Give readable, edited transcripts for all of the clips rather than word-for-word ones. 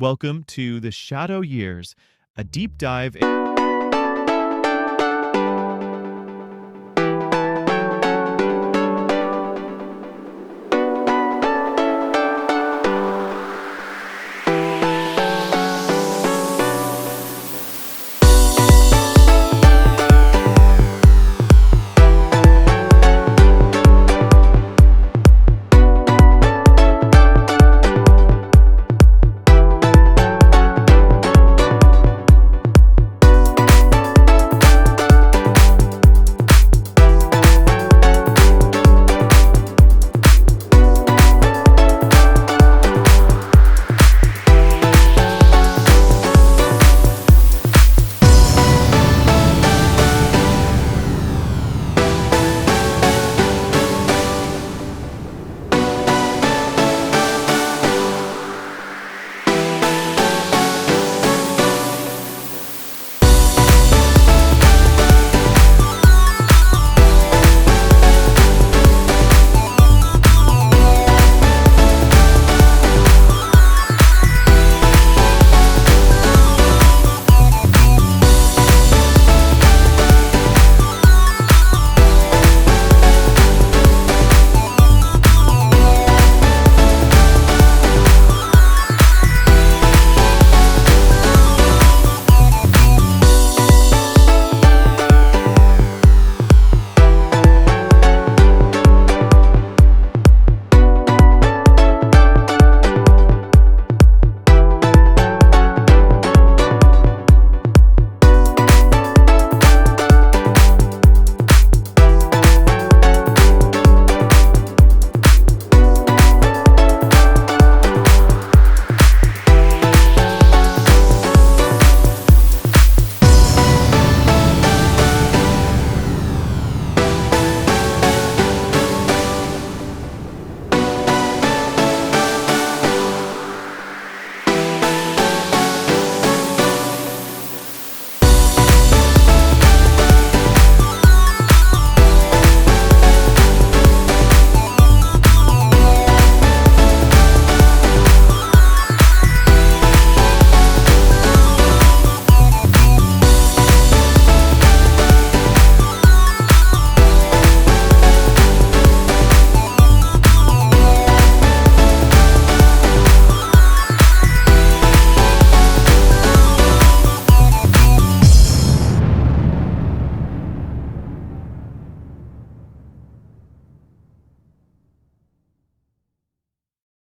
Welcome to The Shadow Years, a deep dive.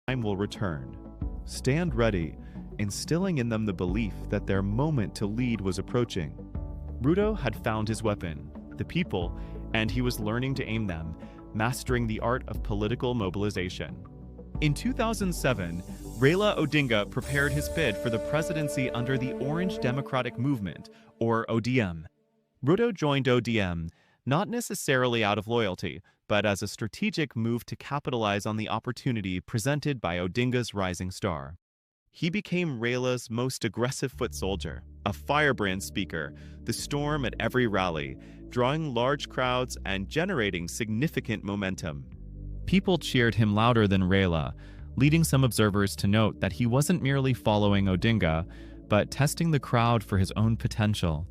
Time will return. Stand ready, instilling in them the belief that their moment to lead was approaching. Ruto had found his weapon, the people, and he was learning to aim them, mastering the art of political mobilization. In 2007, Raila Odinga prepared his bid for the presidency under the Orange Democratic Movement, or ODM. Ruto joined ODM, not necessarily out of loyalty, but as a strategic move to capitalize on the opportunity presented by Odinga's rising star. He became Raila's most aggressive foot soldier, a firebrand speaker, the storm at every rally, drawing large crowds and generating significant momentum. People cheered him louder than Raila, leading some observers to note that he wasn't merely following Odinga, but testing the crowd for his own potential.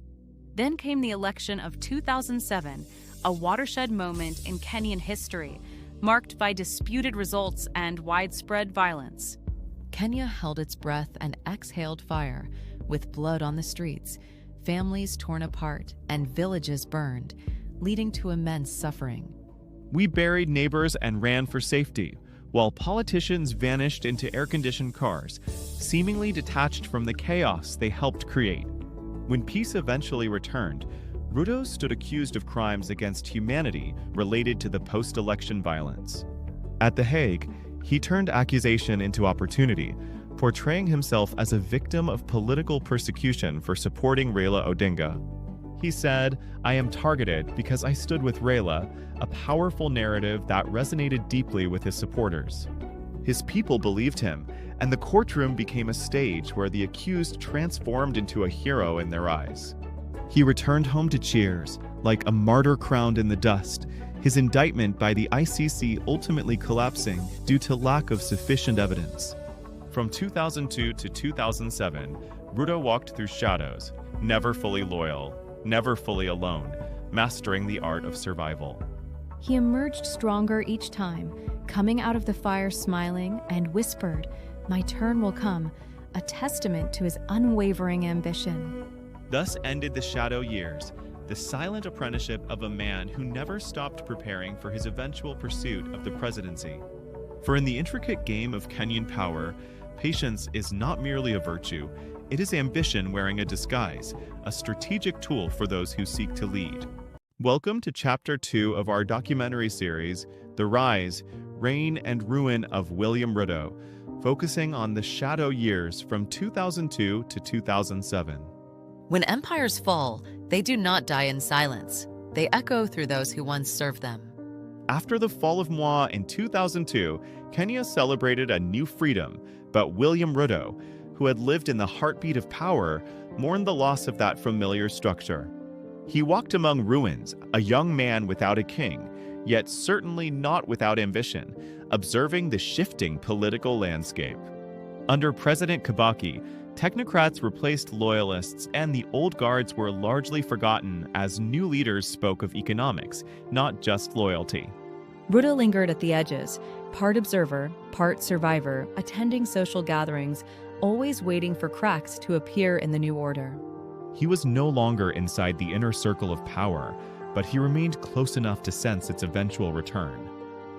Then came the election of 2007, a watershed moment in Kenyan history, marked by disputed results and widespread violence. Kenya held its breath and exhaled fire, with blood on the streets, families torn apart, and villages burned, leading to immense suffering. We buried neighbors and ran for safety, while politicians vanished into air-conditioned cars, seemingly detached from the chaos they helped create. When peace eventually returned, Ruto stood accused of crimes against humanity related to the post-election violence. At The Hague, he turned accusation into opportunity, portraying himself as a victim of political persecution for supporting Raila Odinga. He said, "I am targeted because I stood with Raila," a powerful narrative that resonated deeply with his supporters. His people believed him, and the courtroom became a stage where the accused transformed into a hero in their eyes. He returned home to cheers, like a martyr crowned in the dust, his indictment by the ICC ultimately collapsing due to lack of sufficient evidence. From 2002 to 2007, Ruto walked through shadows, never fully loyal, never fully alone, mastering the art of survival. He emerged stronger each time, coming out of the fire smiling, and whispered, "My turn will come," a testament to his unwavering ambition. Thus ended the shadow years, the silent apprenticeship of a man who never stopped preparing for his eventual pursuit of the presidency. For in the intricate game of Kenyan power, patience is not merely a virtue, it is ambition wearing a disguise, a strategic tool for those who seek to lead. Welcome to Chapter 2 of our documentary series, The Rise, Reign and Ruin of William Ruto, focusing on the shadow years from 2002 to 2007. When empires fall, they do not die in silence. They echo through those who once served them. After the fall of Moy in 2002, Kenya celebrated a new freedom, but William Ruto, who had lived in the heartbeat of power, mourned the loss of that familiar structure. He walked among ruins, a young man without a king, yet certainly not without ambition, observing the shifting political landscape. Under President Kibaki, technocrats replaced loyalists and the old guards were largely forgotten as new leaders spoke of economics, not just loyalty. Ruto lingered at the edges, part observer, part survivor, attending social gatherings, always waiting for cracks to appear in the new order. He was no longer inside the inner circle of power, but he remained close enough to sense its eventual return.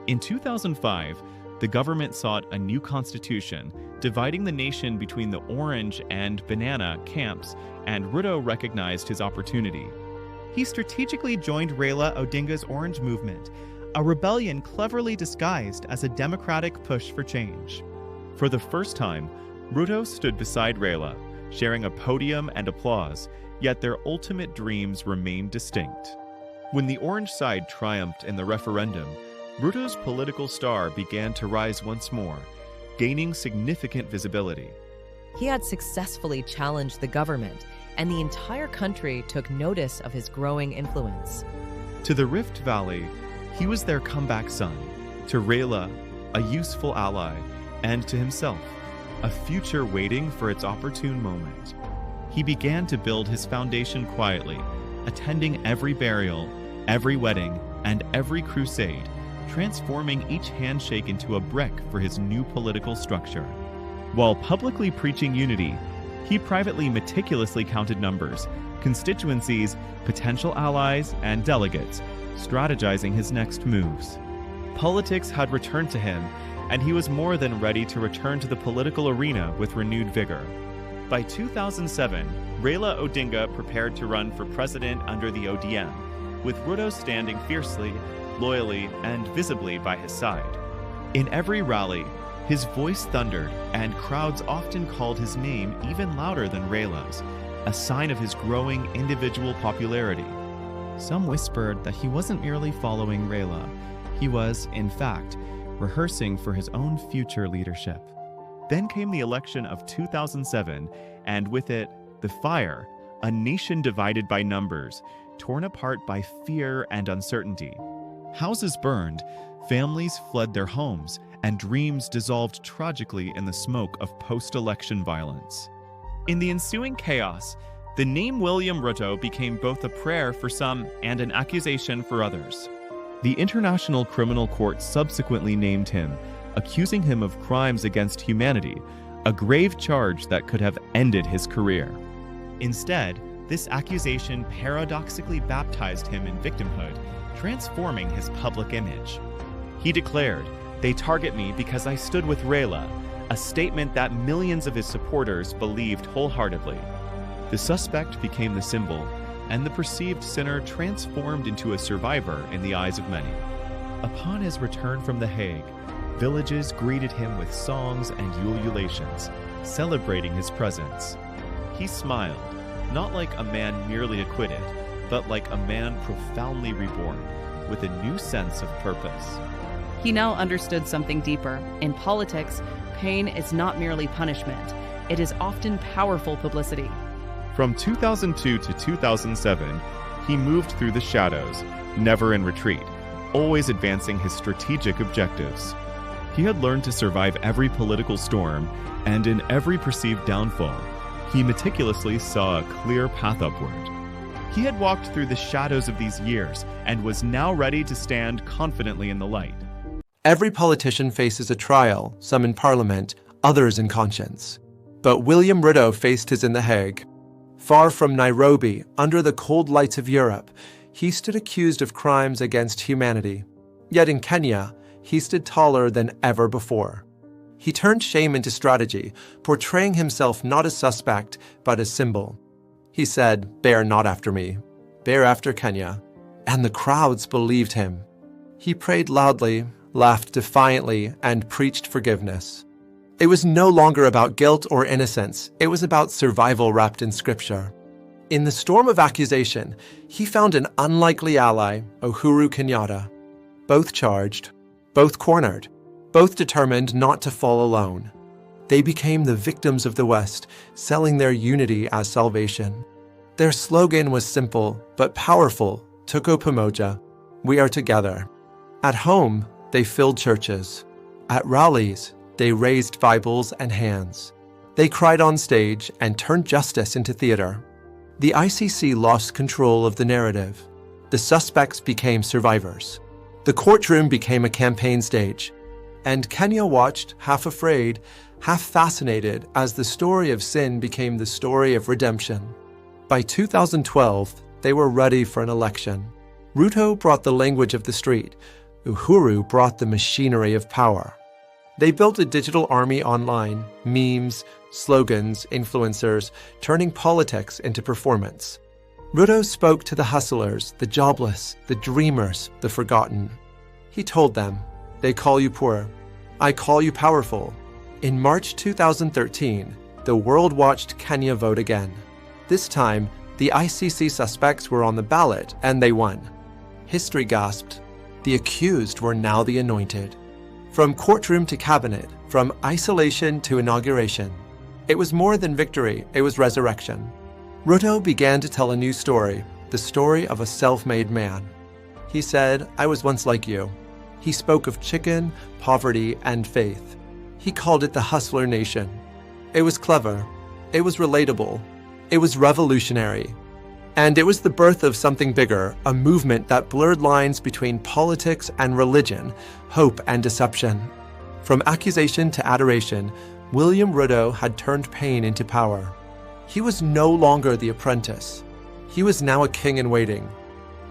In 2005, the government sought a new constitution, dividing the nation between the orange and banana camps, and Ruto recognized his opportunity. He strategically joined Raila Odinga's Orange Movement, a rebellion cleverly disguised as a democratic push for change. For the first time, Ruto stood beside Raila, sharing a podium and applause, yet their ultimate dreams remained distinct. When the orange side triumphed in the referendum, Ruto's political star began to rise once more, gaining significant visibility. He had successfully challenged the government, and the entire country took notice of his growing influence. To the Rift Valley, he was their comeback son. To Raila, a useful ally, and to himself, a future waiting for its opportune moment. He began to build his foundation quietly, attending every burial, every wedding, and every crusade, transforming each handshake into a brick for his new political structure. While publicly preaching unity, he privately meticulously counted numbers, constituencies, potential allies, and delegates, strategizing his next moves. Politics had returned to him, and he was more than ready to return to the political arena with renewed vigor. By 2007, Raila Odinga prepared to run for president under the ODM, with Ruto standing fiercely, loyally, and visibly by his side. In every rally, his voice thundered, and crowds often called his name even louder than Raila's, a sign of his growing individual popularity. Some whispered that he wasn't merely following Raila, he was, in fact, rehearsing for his own future leadership. Then came the election of 2007, and with it, the fire, a nation divided by numbers, torn apart by fear and uncertainty. Houses burned, families fled their homes, and dreams dissolved tragically in the smoke of post-election violence. In the ensuing chaos, the name William Ruto became both a prayer for some and an accusation for others. The International Criminal Court subsequently named him, accusing him of crimes against humanity, a grave charge that could have ended his career. Instead, this accusation paradoxically baptized him in victimhood, transforming his public image. He declared, "They target me because I stood with Raila," a statement that millions of his supporters believed wholeheartedly. The suspect became the symbol, and the perceived sinner transformed into a survivor in the eyes of many. Upon his return from The Hague, villages greeted him with songs and ululations, celebrating his presence. He smiled, not like a man merely acquitted, but like a man profoundly reborn, with a new sense of purpose. He now understood something deeper. In politics, pain is not merely punishment. It is often powerful publicity. From 2002 to 2007, he moved through the shadows, never in retreat, always advancing his strategic objectives. He had learned to survive every political storm, and in every perceived downfall, he meticulously saw a clear path upward. He had walked through the shadows of these years and was now ready to stand confidently in the light. Every politician faces a trial, some in parliament, others in conscience. But William Ruto faced his in The Hague. Far from Nairobi, under the cold lights of Europe, he stood accused of crimes against humanity. Yet in Kenya, he stood taller than ever before. He turned shame into strategy, portraying himself not as suspect, but as symbol. He said, "Bear not after me, bear after Kenya." And the crowds believed him. He prayed loudly, laughed defiantly, and preached forgiveness. It was no longer about guilt or innocence. It was about survival wrapped in scripture. In the storm of accusation, he found an unlikely ally, Uhuru Kenyatta. Both charged, both cornered, both determined not to fall alone. They became the victims of the West, selling their unity as salvation. Their slogan was simple but powerful, Tuko Pamoja, we are together. At home, they filled churches. At rallies, they raised Bibles and hands. They cried on stage and turned justice into theater. The ICC lost control of the narrative. The suspects became survivors. The courtroom became a campaign stage. And Kenya watched, half afraid, half fascinated, as the story of sin became the story of redemption. By 2012, they were ready for an election. Ruto brought the language of the street. Uhuru brought the machinery of power. They built a digital army online, memes, slogans, influencers, turning politics into performance. Ruto spoke to the hustlers, the jobless, the dreamers, the forgotten. He told them, "They call you poor. I call you powerful." In March 2013, the world watched Kenya vote again. This time, the ICC suspects were on the ballot, and they won. History gasped. The accused were now the anointed. From courtroom to cabinet, from isolation to inauguration. It was more than victory, it was resurrection. Ruto began to tell a new story, the story of a self-made man. He said, "I was once like you." He spoke of chicken, poverty, and faith. He called it the Hustler Nation. It was clever. It was relatable. It was revolutionary. And it was the birth of something bigger, a movement that blurred lines between politics and religion, hope and deception. From accusation to adoration, William Ruto had turned pain into power. He was no longer the apprentice. He was now a king in waiting.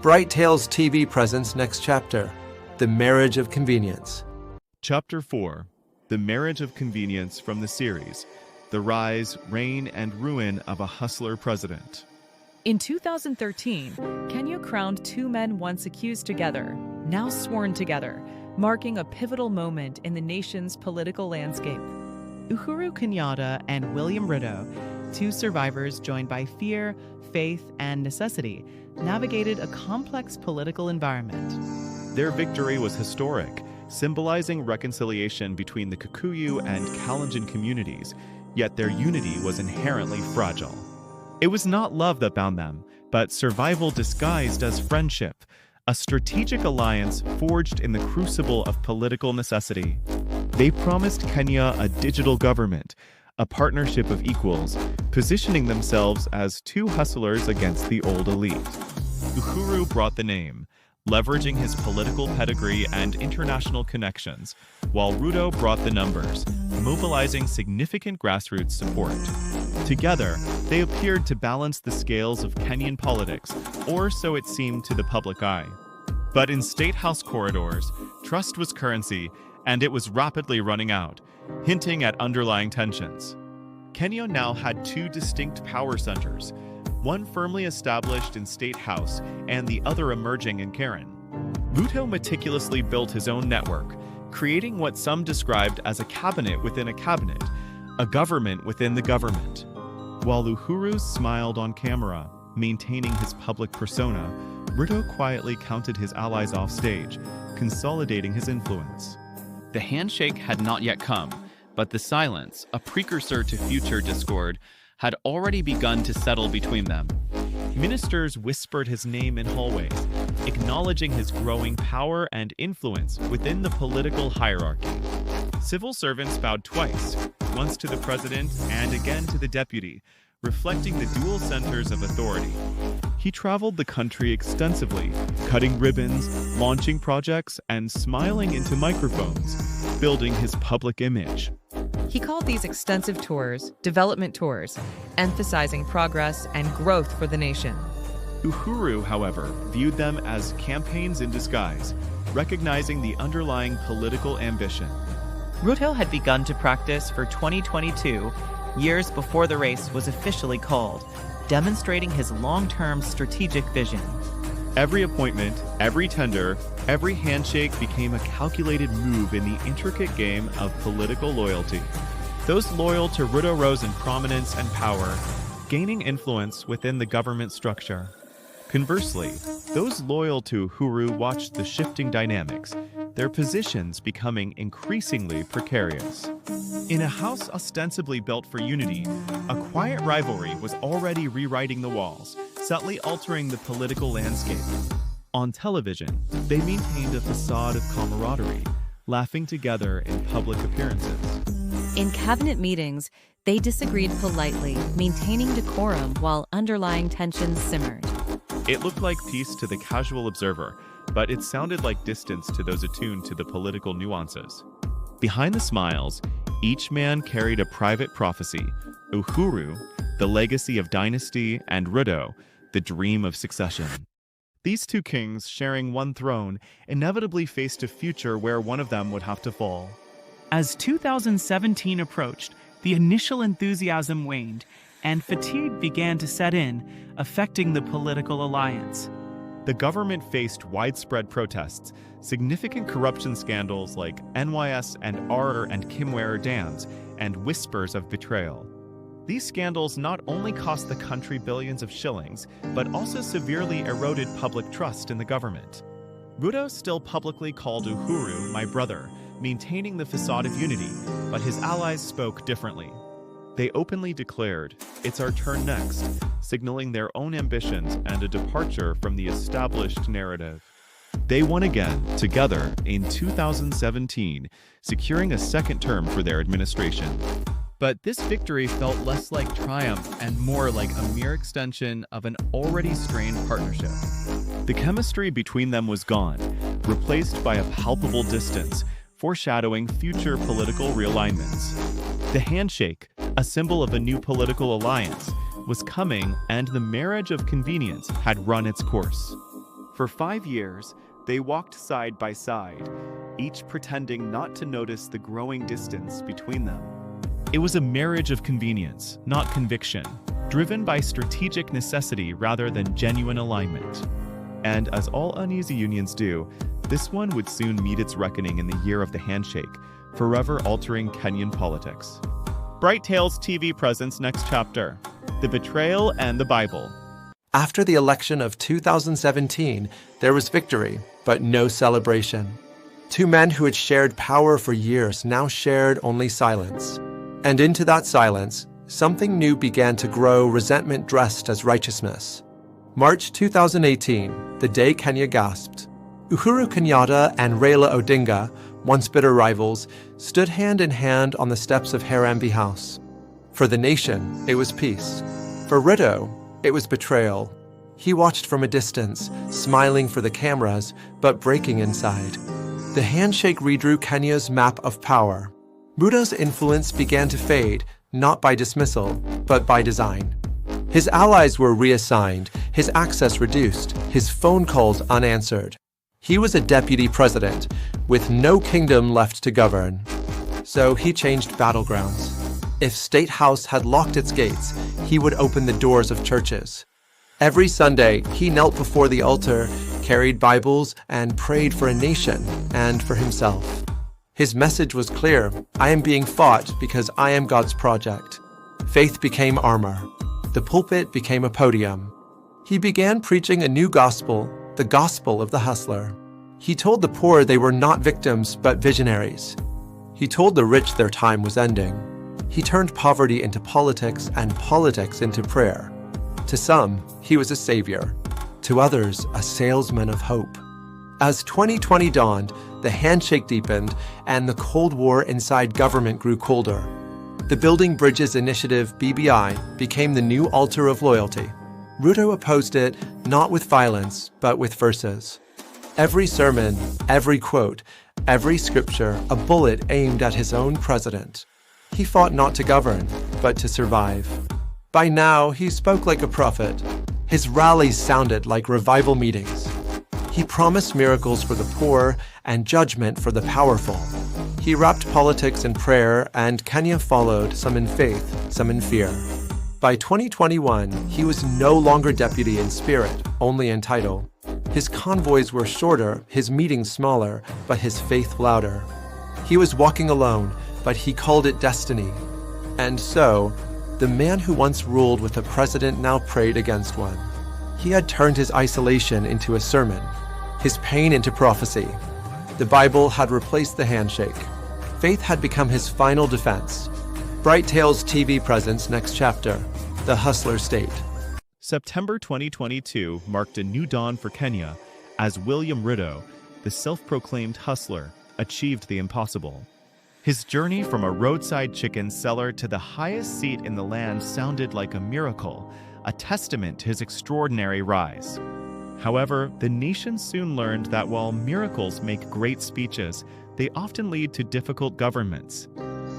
BrightTales TV presents next chapter, The Marriage of Convenience. Chapter 4, The Marriage of Convenience from the series, The Rise, Reign, and Ruin of a Hustler President. In 2013, Kenya crowned two men once accused together, now sworn together, marking a pivotal moment in the nation's political landscape. Uhuru Kenyatta and William Ruto, two survivors joined by fear, faith, and necessity, navigated a complex political environment. Their victory was historic, symbolizing reconciliation between the Kikuyu and Kalenjin communities, yet their unity was inherently fragile. It was not love that bound them, but survival disguised as friendship, a strategic alliance forged in the crucible of political necessity. They promised Kenya a digital government, a partnership of equals, positioning themselves as two hustlers against the old elite. Uhuru brought the name, leveraging his political pedigree and international connections, while Ruto brought the numbers, mobilizing significant grassroots support. Together, they appeared to balance the scales of Kenyan politics, or so it seemed to the public eye. But in State House corridors, trust was currency, and it was rapidly running out, hinting at underlying tensions. Kenya now had two distinct power centers, one firmly established in State House and the other emerging in Karen. Ruto meticulously built his own network, creating what some described as a cabinet within a cabinet, a government within the government. While Uhuru smiled on camera, maintaining his public persona, Ruto quietly counted his allies off stage, consolidating his influence. The handshake had not yet come, but the silence, a precursor to future discord, had already begun to settle between them. Ministers whispered his name in hallways, acknowledging his growing power and influence within the political hierarchy. Civil servants bowed twice, once to the president and again to the deputy, reflecting the dual centers of authority. He traveled the country extensively, cutting ribbons, launching projects, and smiling into microphones, building his public image. He called these extensive tours development tours, emphasizing progress and growth for the nation. Uhuru, however, viewed them as campaigns in disguise, recognizing the underlying political ambition. Ruto had begun to practice for 2022, years before the race was officially called, demonstrating his long-term strategic vision. Every appointment, every tender, every handshake became a calculated move in the intricate game of political loyalty. Those loyal to Ruto rose in prominence and power, gaining influence within the government structure. Conversely, those loyal to Uhuru watched the shifting dynamics, their positions becoming increasingly precarious. In a house ostensibly built for unity, a quiet rivalry was already rewriting the walls, subtly altering the political landscape. On television, they maintained a facade of camaraderie, laughing together in public appearances. In cabinet meetings, they disagreed politely, maintaining decorum while underlying tensions simmered. It looked like peace to the casual observer, but it sounded like distance to those attuned to the political nuances. Behind the smiles, each man carried a private prophecy: Uhuru, the legacy of dynasty, and Ruto, the dream of succession. These two kings, sharing one throne, inevitably faced a future where one of them would have to fall. As 2017 approached, the initial enthusiasm waned, and fatigue began to set in, affecting the political alliance. The government faced widespread protests, significant corruption scandals like NYS and R and Kimware dams, and whispers of betrayal. These scandals not only cost the country billions of shillings, but also severely eroded public trust in the government. Ruto still publicly called Uhuru "my brother," maintaining the facade of unity, but his allies spoke differently. They openly declared, "It's our turn next," signaling their own ambitions and a departure from the established narrative. They won again, together, in 2017, securing a second term for their administration. But this victory felt less like triumph and more like a mere extension of an already strained partnership. The chemistry between them was gone, replaced by a palpable distance, foreshadowing future political realignments. The handshake, a symbol of a new political alliance, was coming, and the marriage of convenience had run its course. For 5 years, they walked side by side, each pretending not to notice the growing distance between them. It was a marriage of convenience, not conviction, driven by strategic necessity rather than genuine alignment. And as all uneasy unions do, this one would soon meet its reckoning in the year of the handshake, forever altering Kenyan politics. BrightTales TV presents next chapter: The Betrayal and the Bible. After the election of 2017, there was victory, but no celebration. Two men who had shared power for years now shared only silence. And into that silence, something new began to grow, resentment dressed as righteousness. March 2018, the day Kenya gasped. Uhuru Kenyatta and Raila Odinga, once bitter rivals, stood hand in hand on the steps of Harambee House. For the nation, it was peace. For Ruto, it was betrayal. He watched from a distance, smiling for the cameras, but breaking inside. The handshake redrew Kenya's map of power. Ruto's influence began to fade, not by dismissal, but by design. His allies were reassigned, his access reduced, his phone calls unanswered. He was a deputy president, with no kingdom left to govern. So he changed battlegrounds. If State House had locked its gates, he would open the doors of churches. Every Sunday, he knelt before the altar, carried Bibles, and prayed for a nation and for himself. His message was clear: I am being fought because I am God's project. Faith became armor. The pulpit became a podium. He began preaching a new gospel, the gospel of the hustler. He told the poor they were not victims, but visionaries. He told the rich their time was ending. He turned poverty into politics and politics into prayer. To some, he was a savior. To others, a salesman of hope. As 2020 dawned, the handshake deepened, and the Cold War inside government grew colder. The Building Bridges Initiative, BBI, became the new altar of loyalty. Ruto opposed it not with violence, but with verses. Every sermon, every quote, every scripture, a bullet aimed at his own president. He fought not to govern, but to survive. By now, he spoke like a prophet. His rallies sounded like revival meetings. He promised miracles for the poor and judgment for the powerful. He wrapped politics in prayer, and Kenya followed, some in faith, some in fear. By 2021, he was no longer deputy in spirit, only in title. His convoys were shorter, his meetings smaller, but his faith louder. He was walking alone, but he called it destiny. And so, the man who once ruled with a president now prayed against one. He had turned his isolation into a sermon, his pain into prophecy. The Bible had replaced the handshake. Faith had become his final defense. BrightTales TV presents next chapter, The Hustler State. September 2022 marked a new dawn for Kenya as William Ruto, the self-proclaimed hustler, achieved the impossible. His journey from a roadside chicken seller to the highest seat in the land sounded like a miracle, a testament to his extraordinary rise. However, the nation soon learned that while miracles make great speeches, they often lead to difficult governments.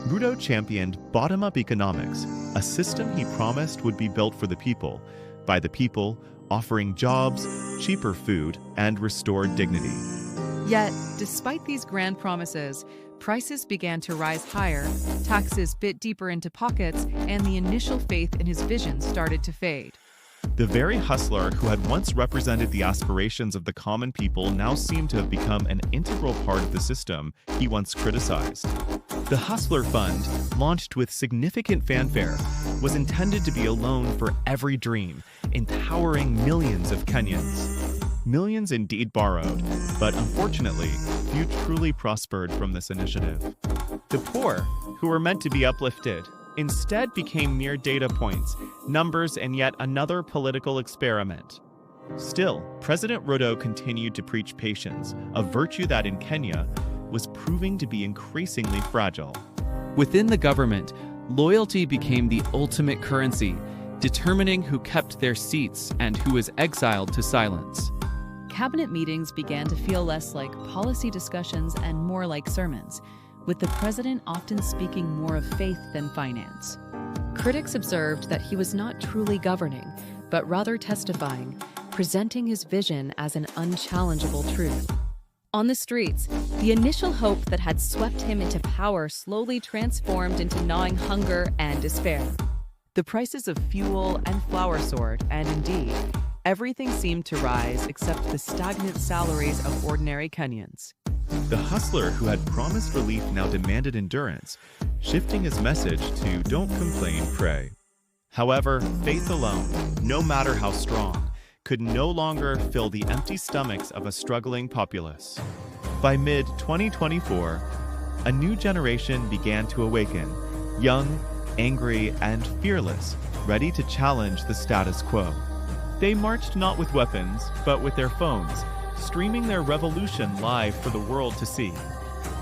Ruto championed bottom-up economics, a system he promised would be built for the people, by the people, offering jobs, cheaper food, and restored dignity. Yet, despite these grand promises, prices began to rise higher, taxes bit deeper into pockets, and the initial faith in his vision started to fade. The very hustler who had once represented the aspirations of the common people now seemed to have become an integral part of the system he once criticized. The Hustler Fund, launched with significant fanfare, was intended to be a loan for every dream, empowering millions of Kenyans. Millions indeed borrowed, but unfortunately, few truly prospered from this initiative. The poor, who were meant to be uplifted, instead became mere data points, numbers, and yet another political experiment. Still, President Ruto continued to preach patience, a virtue that in Kenya was proving to be increasingly fragile. Within the government, loyalty became the ultimate currency, determining who kept their seats and who was exiled to silence. Cabinet meetings began to feel less like policy discussions and more like sermons, with the president often speaking more of faith than finance. Critics observed that he was not truly governing, but rather testifying, presenting his vision as an unchallengeable truth. On the streets, the initial hope that had swept him into power slowly transformed into gnawing hunger and despair. The prices of fuel and flour soared, and indeed, everything seemed to rise except the stagnant salaries of ordinary Kenyans. The hustler who had promised relief now demanded endurance, shifting his message to "Don't complain, pray." However, faith alone, no matter how strong, could no longer fill the empty stomachs of a struggling populace. By mid-2024, a new generation began to awaken, young, angry, and fearless, ready to challenge the status quo. They marched not with weapons, but with their phones, streaming their revolution live for the world to see.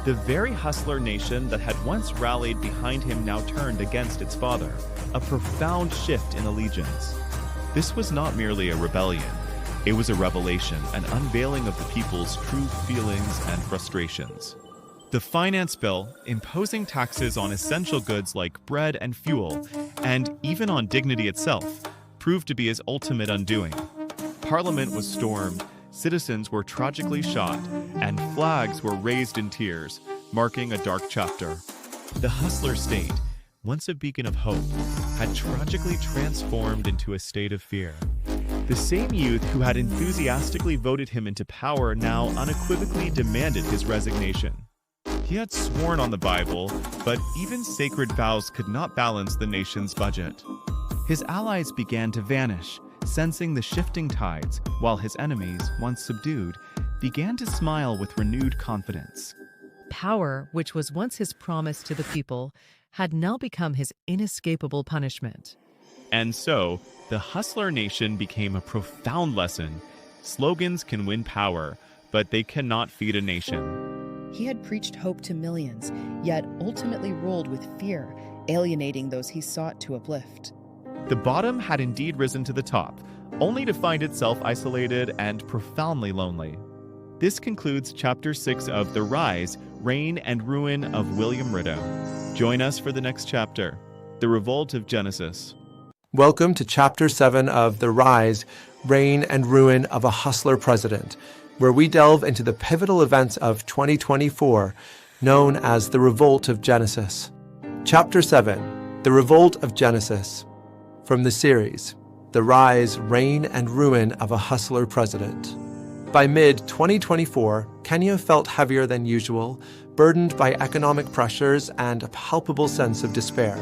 The very hustler nation that had once rallied behind him now turned against its father, a profound shift in allegiance. This was not merely a rebellion. It was a revelation, an unveiling of the people's true feelings and frustrations. The finance bill, imposing taxes on essential goods like bread and fuel, and even on dignity itself, proved to be his ultimate undoing. Parliament was stormed, citizens were tragically shot, and flags were raised in tears, marking a dark chapter. The hustler state, once a beacon of hope, had tragically transformed into a state of fear. The same youth who had enthusiastically voted him into power now unequivocally demanded his resignation. He had sworn on the Bible, but even sacred vows could not balance the nation's budget. His allies began to vanish, sensing the shifting tides, while his enemies, once subdued, began to smile with renewed confidence. Power, which was once his promise to the people, had now become his inescapable punishment. And so, the hustler nation became a profound lesson. Slogans can win power, but they cannot feed a nation. He had preached hope to millions, yet ultimately ruled with fear, alienating those he sought to uplift. The bottom had indeed risen to the top, only to find itself isolated and profoundly lonely. This concludes Chapter 6 of The Rise, Reign and Ruin of William Ruto. Join us for the next chapter, The Revolt of Genesis. Welcome to Chapter 7 of The Rise, Reign and Ruin of a Hustler President, where we delve into the pivotal events of 2024, known as the Revolt of Genesis. Chapter 7, The Revolt of Genesis, from the series, The Rise, Reign and Ruin of a Hustler President. By mid-2024, Kenya felt heavier than usual, burdened by economic pressures and a palpable sense of despair.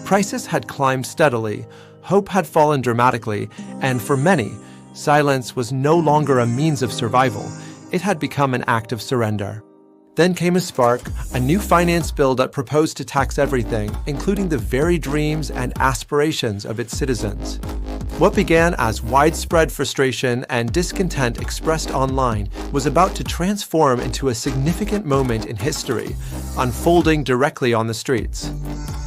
Prices had climbed steadily, hope had fallen dramatically, and for many, silence was no longer a means of survival. It had become an act of surrender. Then came a spark, a new finance bill that proposed to tax everything, including the very dreams and aspirations of its citizens. What began as widespread frustration and discontent expressed online was about to transform into a significant moment in history, unfolding directly on the streets.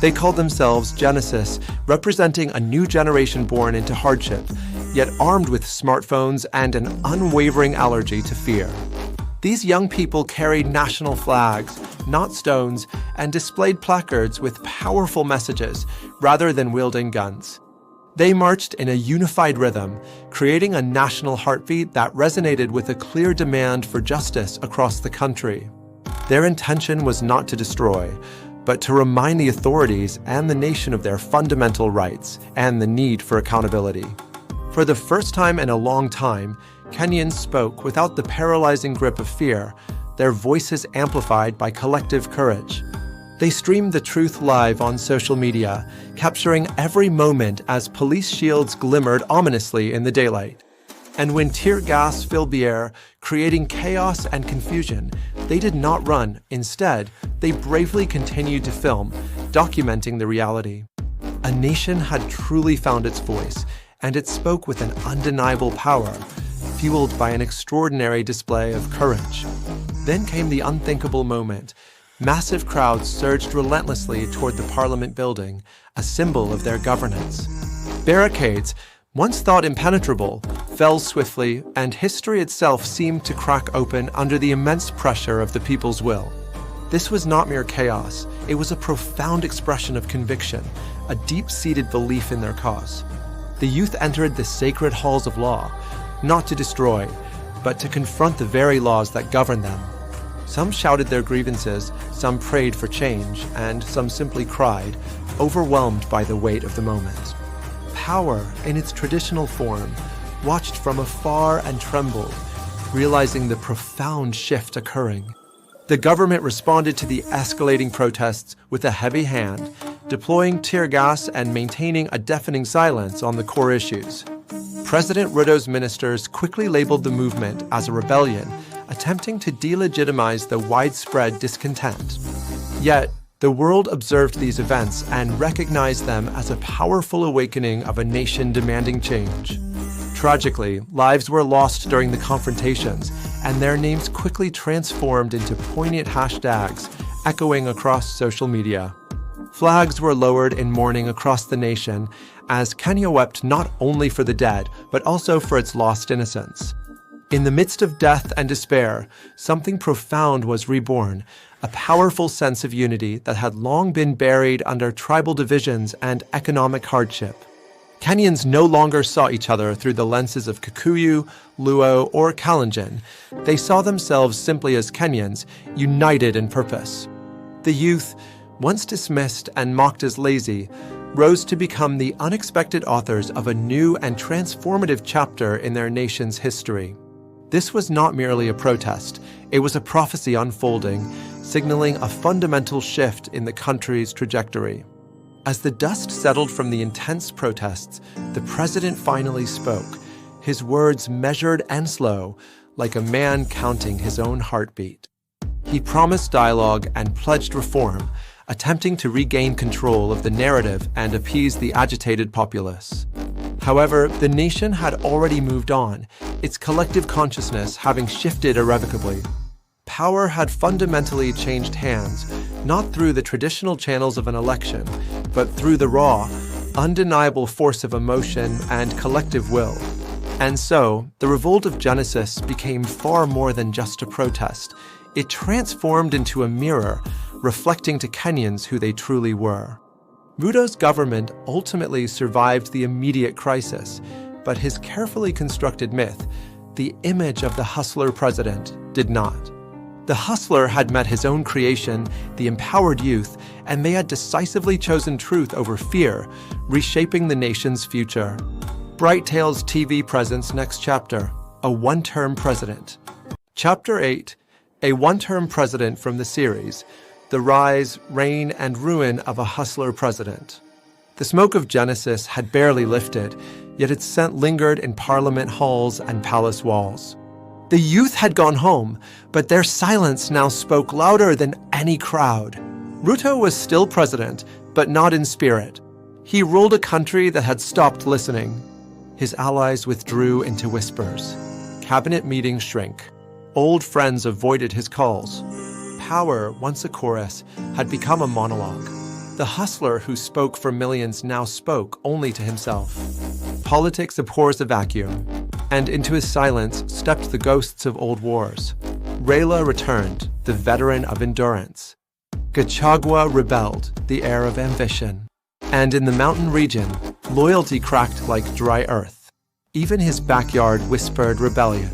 They called themselves Genesis, representing a new generation born into hardship, yet armed with smartphones and an unwavering allergy to fear. These young people carried national flags, not stones, and displayed placards with powerful messages rather than wielding guns. They marched in a unified rhythm, creating a national heartbeat that resonated with a clear demand for justice across the country. Their intention was not to destroy, but to remind the authorities and the nation of their fundamental rights and the need for accountability. For the first time in a long time, Kenyans spoke without the paralyzing grip of fear, their voices amplified by collective courage. They streamed the truth live on social media, capturing every moment as police shields glimmered ominously in the daylight. And when tear gas filled the air, creating chaos and confusion, they did not run. Instead, they bravely continued to film, documenting the reality. A nation had truly found its voice, and it spoke with an undeniable power, fueled by an extraordinary display of courage. Then came the unthinkable moment. Massive crowds surged relentlessly toward the Parliament building, a symbol of their governance. Barricades, once thought impenetrable, fell swiftly, and history itself seemed to crack open under the immense pressure of the people's will. This was not mere chaos. It was a profound expression of conviction, a deep-seated belief in their cause. The youth entered the sacred halls of law, not to destroy, but to confront the very laws that govern them. Some shouted their grievances, some prayed for change, and some simply cried, overwhelmed by the weight of the moment. Power, in its traditional form, watched from afar and trembled, realizing the profound shift occurring. The government responded to the escalating protests with a heavy hand, deploying tear gas and maintaining a deafening silence on the core issues. President Ruto's ministers quickly labeled the movement as a rebellion, attempting to delegitimize the widespread discontent. Yet, the world observed these events and recognized them as a powerful awakening of a nation demanding change. Tragically, lives were lost during the confrontations, and their names quickly transformed into poignant hashtags, echoing across social media. Flags were lowered in mourning across the nation, as Kenya wept not only for the dead, but also for its lost innocence. In the midst of death and despair, something profound was reborn, a powerful sense of unity that had long been buried under tribal divisions and economic hardship. Kenyans no longer saw each other through the lenses of Kikuyu, Luo, or Kalenjin. They saw themselves simply as Kenyans, united in purpose. The youth, once dismissed and mocked as lazy, rose to become the unexpected authors of a new and transformative chapter in their nation's history. This was not merely a protest, it was a prophecy unfolding, signaling a fundamental shift in the country's trajectory. As the dust settled from the intense protests, the president finally spoke, his words measured and slow, like a man counting his own heartbeat. He promised dialogue and pledged reform, attempting to regain control of the narrative and appease the agitated populace. However, the nation had already moved on, its collective consciousness having shifted irrevocably. power had fundamentally changed hands, not through the traditional channels of an election, but through the raw, undeniable force of emotion and collective will. And so, the Revolt of Genesis became far more than just a protest. It transformed into a mirror, reflecting to Kenyans who they truly were. Ruto's government ultimately survived the immediate crisis, but his carefully constructed myth, the image of the hustler president, did not. The hustler had met his own creation, the empowered youth, and they had decisively chosen truth over fear, reshaping the nation's future. BrightTales TV presents next chapter, A One-Term President. Chapter 8, A One-Term President from the series, The Rise, Reign, and Ruin of a Hustler President. The smoke of Genesis had barely lifted, yet its scent lingered in parliament halls and palace walls. The youth had gone home, but their silence now spoke louder than any crowd. Ruto was still president, but not in spirit. He ruled a country that had stopped listening. His allies withdrew into whispers. Cabinet meetings shrank. Old friends avoided his calls. Power, once a chorus, had become a monologue. The hustler who spoke for millions now spoke only to himself. Politics abhors a vacuum, and into his silence stepped the ghosts of old wars. Raila returned, the veteran of endurance. Gachagua rebelled, the heir of ambition. And in the mountain region, loyalty cracked like dry earth. Even his backyard whispered rebellion.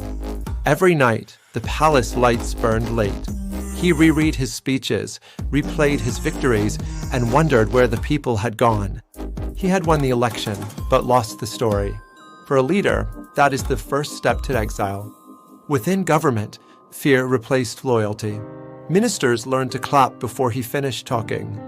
Every night, the palace lights burned late. He reread his speeches, replayed his victories, and wondered where the people had gone. He had won the election, but lost the story. For a leader, that is the first step to exile. Within government, fear replaced loyalty. Ministers learned to clap before he finished talking.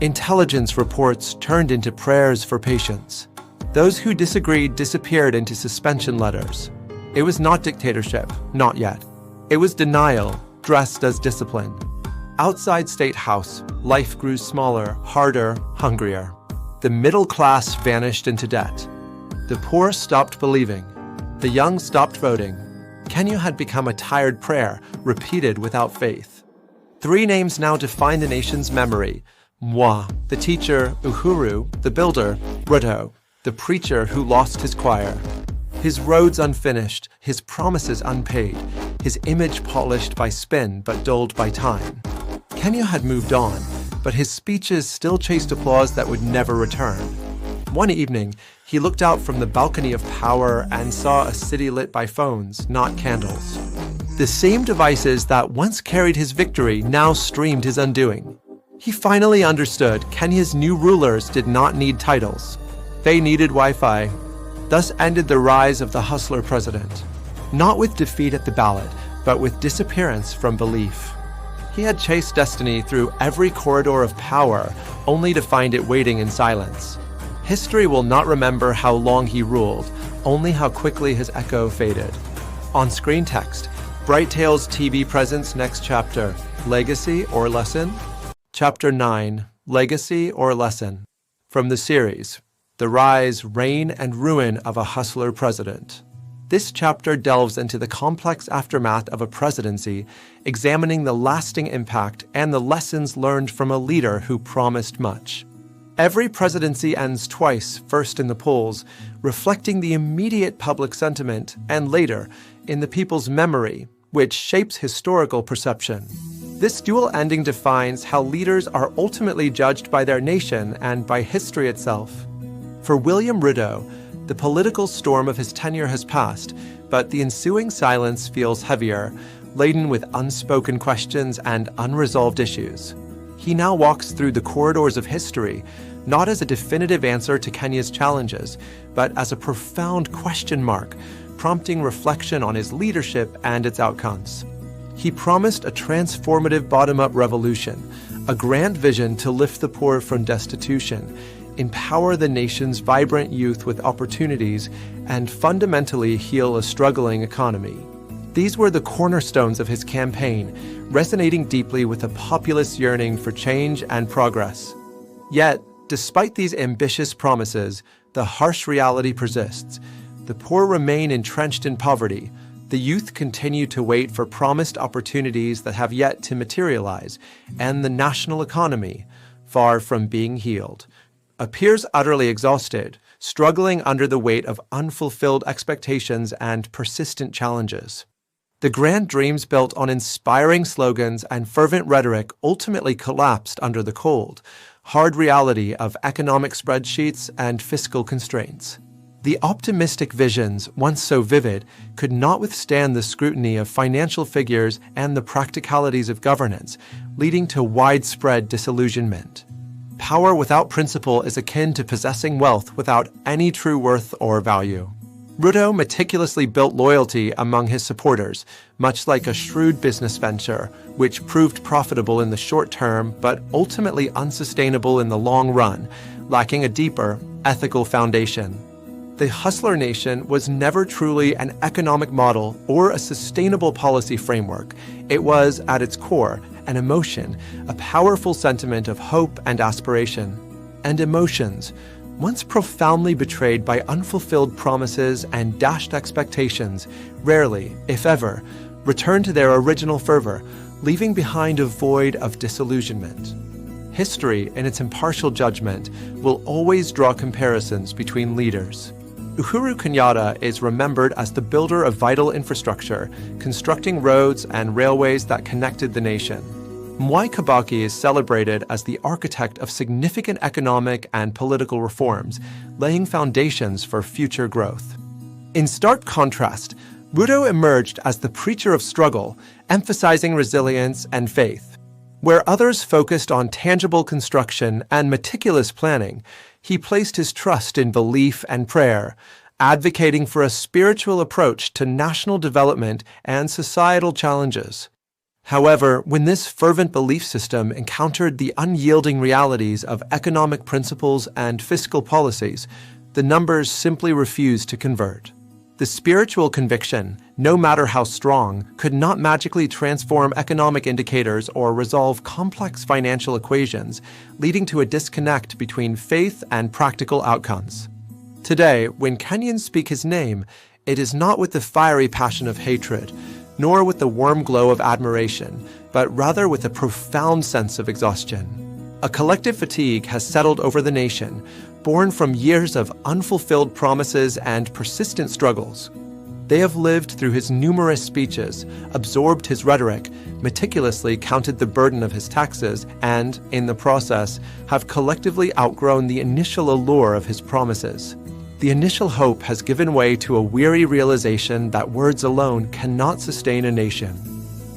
Intelligence reports turned into prayers for patience. Those who disagreed disappeared into suspension letters. It was not dictatorship, not yet. It was denial, dressed as discipline. Outside State House, life grew smaller, harder, hungrier. The middle class vanished into debt. The poor stopped believing. The young stopped voting. Kenya had become a tired prayer, repeated without faith. 3 names now define the nation's memory. Moi, the teacher; Uhuru, the builder; Ruto, the preacher who lost his choir. His roads unfinished, his promises unpaid, his image polished by spin but dulled by time. Kenya had moved on, but his speeches still chased applause that would never return. One evening, he looked out from the balcony of power and saw a city lit by phones, not candles. The same devices that once carried his victory now streamed his undoing. He finally understood Kenya's new rulers did not need titles. They needed Wi-Fi. Thus ended the rise of the hustler president. Not with defeat at the ballot, but with disappearance from belief. He had chased destiny through every corridor of power, only to find it waiting in silence. History will not remember how long he ruled, only how quickly his echo faded. On screen text, BrightTales TV presents next chapter, Legacy or Lesson? Chapter 9, Legacy or Lesson. From the series, The Rise, Reign, and Ruin of a Hustler President. This chapter delves into the complex aftermath of a presidency, examining the lasting impact and the lessons learned from a leader who promised much. Every presidency ends twice, first in the polls, reflecting the immediate public sentiment, and later, in the people's memory, which shapes historical perception. This dual ending defines how leaders are ultimately judged by their nation and by history itself. For William Ruto, the political storm of his tenure has passed, but the ensuing silence feels heavier, laden with unspoken questions and unresolved issues. He now walks through the corridors of history, not as a definitive answer to Kenya's challenges, but as a profound question mark, prompting reflection on his leadership and its outcomes. He promised a transformative bottom-up revolution, a grand vision to lift the poor from destitution, empower the nation's vibrant youth with opportunities, and fundamentally heal a struggling economy. These were the cornerstones of his campaign, resonating deeply with a populace yearning for change and progress. Yet, despite these ambitious promises, the harsh reality persists. The poor remain entrenched in poverty. The youth continue to wait for promised opportunities that have yet to materialize, and the national economy, far from being healed, appears utterly exhausted, struggling under the weight of unfulfilled expectations and persistent challenges. The grand dreams built on inspiring slogans and fervent rhetoric ultimately collapsed under the cold, hard reality of economic spreadsheets and fiscal constraints. The optimistic visions, once so vivid, could not withstand the scrutiny of financial figures and the practicalities of governance, leading to widespread disillusionment. Power without principle is akin to possessing wealth without any true worth or value. Ruto meticulously built loyalty among his supporters, much like a shrewd business venture, which proved profitable in the short term but ultimately unsustainable in the long run, lacking a deeper, ethical foundation. The hustler nation was never truly an economic model or a sustainable policy framework. It was, at its core, an emotion, a powerful sentiment of hope and aspiration. And emotions, once profoundly betrayed by unfulfilled promises and dashed expectations, rarely, if ever, return to their original fervor, leaving behind a void of disillusionment. History, in its impartial judgment, will always draw comparisons between leaders. Uhuru Kenyatta is remembered as the builder of vital infrastructure, constructing roads and railways that connected the nation. Mwai Kibaki is celebrated as the architect of significant economic and political reforms, laying foundations for future growth. In stark contrast, Ruto emerged as the preacher of struggle, emphasizing resilience and faith. Where others focused on tangible construction and meticulous planning, he placed his trust in belief and prayer, advocating for a spiritual approach to national development and societal challenges. However, when this fervent belief system encountered the unyielding realities of economic principles and fiscal policies, the numbers simply refused to convert. The spiritual conviction, no matter how strong, could not magically transform economic indicators or resolve complex financial equations, leading to a disconnect between faith and practical outcomes. Today, when Kenyans speak his name, it is not with the fiery passion of hatred, nor with the warm glow of admiration, but rather with a profound sense of exhaustion. A collective fatigue has settled over the nation, born from years of unfulfilled promises and persistent struggles. They have lived through his numerous speeches, absorbed his rhetoric, meticulously counted the burden of his taxes, and, in the process, have collectively outgrown the initial allure of his promises. The initial hope has given way to a weary realization that words alone cannot sustain a nation.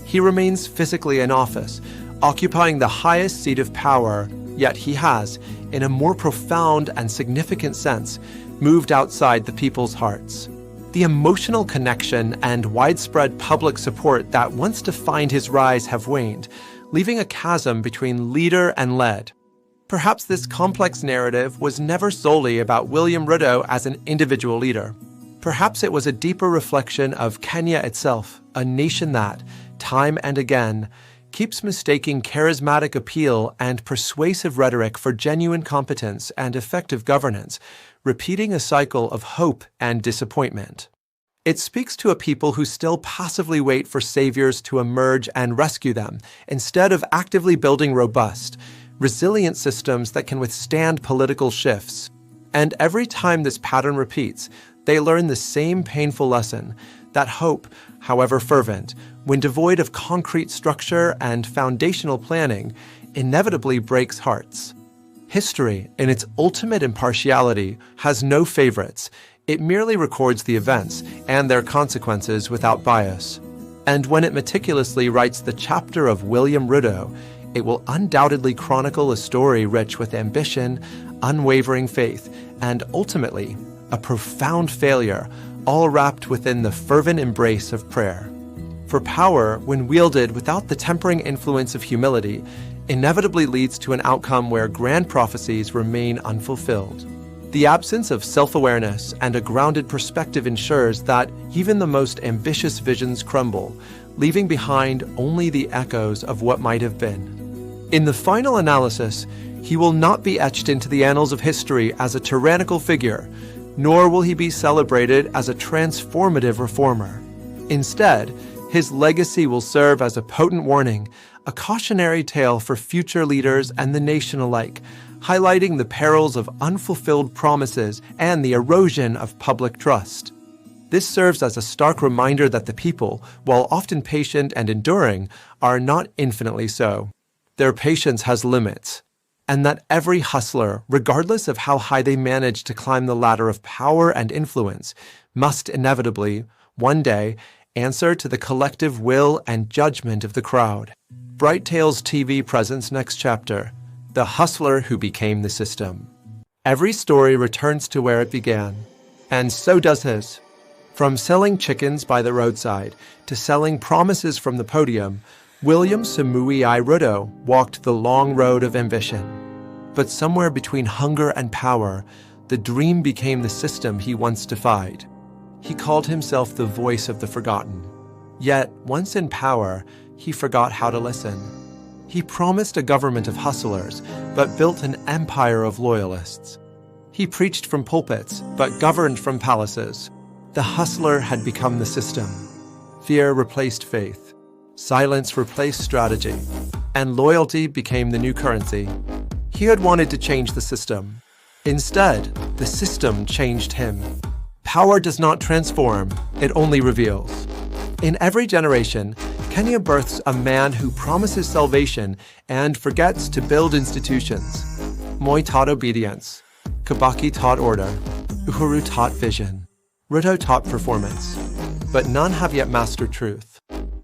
He remains physically in office, occupying the highest seat of power, yet he has, in a more profound and significant sense, moved outside the people's hearts. The emotional connection and widespread public support that once defined his rise have waned, leaving a chasm between leader and led. Perhaps this complex narrative was never solely about William Ruto as an individual leader. Perhaps it was a deeper reflection of Kenya itself, a nation that, time and again, keeps mistaking charismatic appeal and persuasive rhetoric for genuine competence and effective governance, repeating a cycle of hope and disappointment. It speaks to a people who still passively wait for saviors to emerge and rescue them, instead of actively building robust, resilient systems that can withstand political shifts. And every time this pattern repeats, they learn the same painful lesson, that hope, however fervent, when devoid of concrete structure and foundational planning, inevitably breaks hearts. History, in its ultimate impartiality, has no favorites. It merely records the events and their consequences without bias. And when it meticulously writes the chapter of William Ruto, it will undoubtedly chronicle a story rich with ambition, unwavering faith, and ultimately, a profound failure, all wrapped within the fervent embrace of prayer. For power, when wielded without the tempering influence of humility, inevitably leads to an outcome where grand prophecies remain unfulfilled. The absence of self-awareness and a grounded perspective ensures that even the most ambitious visions crumble, leaving behind only the echoes of what might have been. In the final analysis, he will not be etched into the annals of history as a tyrannical figure, nor will he be celebrated as a transformative reformer. Instead, his legacy will serve as a potent warning, a cautionary tale for future leaders and the nation alike, highlighting the perils of unfulfilled promises and the erosion of public trust. This serves as a stark reminder that the people, while often patient and enduring, are not infinitely so. Their patience has limits, and that every hustler, regardless of how high they manage to climb the ladder of power and influence, must inevitably, one day, answer to the collective will and judgment of the crowd. BrightTales TV presents next chapter, The Hustler Who Became the System. Every story returns to where it began, and so does his. From selling chickens by the roadside to selling promises from the podium, William Samoei Ruto walked the long road of ambition. But somewhere between hunger and power, the dream became the system he once defied. He called himself the voice of the forgotten. Yet, once in power, he forgot how to listen. He promised a government of hustlers, but built an empire of loyalists. He preached from pulpits, but governed from palaces. The hustler had become the system. Fear replaced faith. Silence replaced strategy. And loyalty became the new currency. He had wanted to change the system. Instead, the system changed him. Power does not transform, it only reveals. In every generation, Kenya births a man who promises salvation and forgets to build institutions. Moi taught obedience. Kibaki taught order. Uhuru taught vision. Ruto taught performance. But none have yet mastered truth.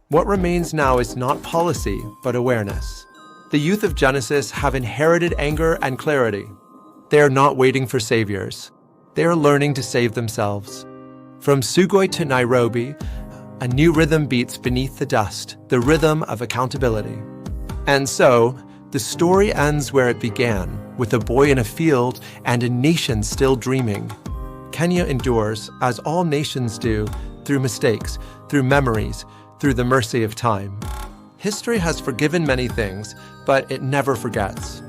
What remains now is not policy, but awareness. The youth of Genesis have inherited anger and clarity. They are not waiting for saviors. They are learning to save themselves. From Sugoi to Nairobi, a new rhythm beats beneath the dust, the rhythm of accountability. And so, the story ends where it began, with a boy in a field and a nation still dreaming. Kenya endures, as all nations do, through mistakes, through memories, through the mercy of time. History has forgiven many things, but it never forgets.